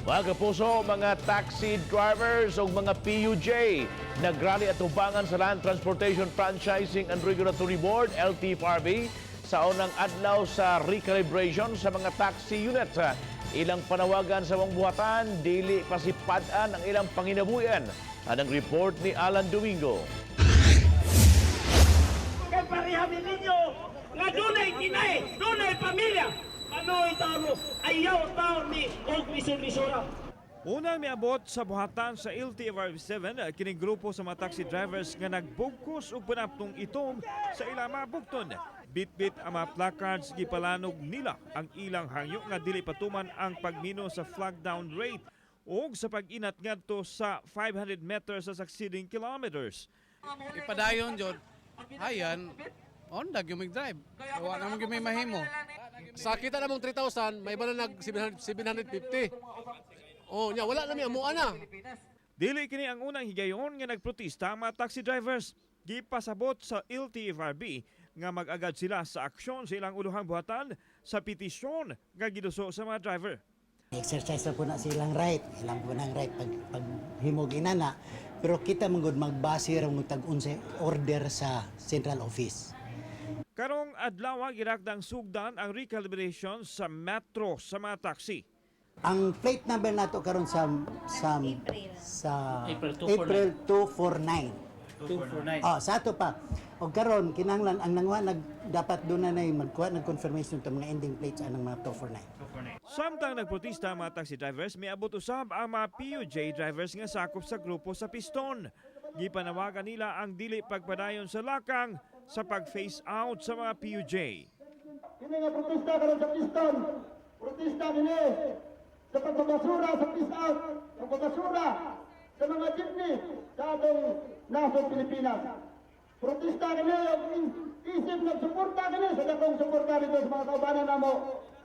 Mga kapuso, mga taxi drivers o mga PUJ, nagrally at tubangan sa Land Transportation Franchising and Regulatory Board, LTFRB, sa unang adlaw sa recalibration sa mga taxi units. Ilang panawagan sa mga buhatan, dili pasipadan ang ilang panginabuyan. Anong report ni Alan Domingo. Kaya parihamin ninyo nga dunay kinay, dunay pamilya. Ano'y tao ayaw tao ni og misura. Unang miabot sa buhatan sa LTFRB 7 kining grupo sa mga taxi drivers nga nagbugkos og panaptong itom sa ilang mga bugton. Bit-bit ang mga placards gipalanog nila ang ilang hangyo nga dili patuman ang pagmino sa flag down rate ug sa pag-inat ngadto sa 500 meters sa succeeding kilometers. Ipadayon jud. Hayan, Honda yung mag-drive. Wala naman yung may mahimo. Sa kita namang 3,000, may iba na nag 750. Oh, nya wala na mi amuan na. Dili kini ang unang higayon nga nagprotesta ang mga taxi drivers. Gipasabot sa LTFRB nga mag-agad sila sa aksyon sa ilang uluhang buhatan sa petisyon nga giduso sa mga driver. Exercise na po na silang right. Ilang po ng right pag himog inana. Pero kita manggod magbase ra mo tag-unsay order sa central office. Karong adlaw girakdang sugdan ang recalibration sa metro sa mga taxi. Ang plate number nato karon sa April 249. Oh, sa ato pa. O karon kinahanglan ang nangwa dapat doon na magkuha ng confirmation to mga ending plates anang mga 249. Samtang nagprotesta ang mga taxi drivers, may abot usab ang mga PUJ drivers nga sakop sa grupo sa Piston. Gipanawagan nila ang dili pagpadayon sa lakang sa pag-face out sa mga PUJ. Kini nga protesta karon sa Piston. Protesta kini sa pagbabasura sa peace out, pagbabasura sa mga jeepney sa atong nasod Pilipinas. Protesta kini isip nagsuporta kini sa dakong suporta dito sa mga kaubanan namo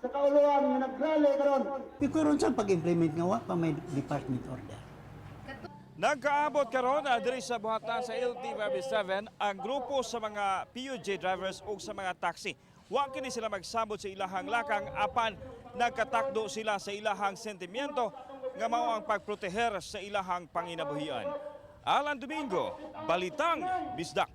sa kauluan nga nagrally karon. Pikuron sa pag-implement nga wa pa may department order. Nagkaabot karon diri sa buhatan sa LTFRB 7 ang grupo sa mga PUJ drivers ug sa mga taxi. Wa kini sila magsabot sa ilahang lakang apan nagkatakdo sila sa ilahang sentimiento nga mao ang pagproteher sa ilahang panginabuhian. Alan Domingo, Balitang Bisdak.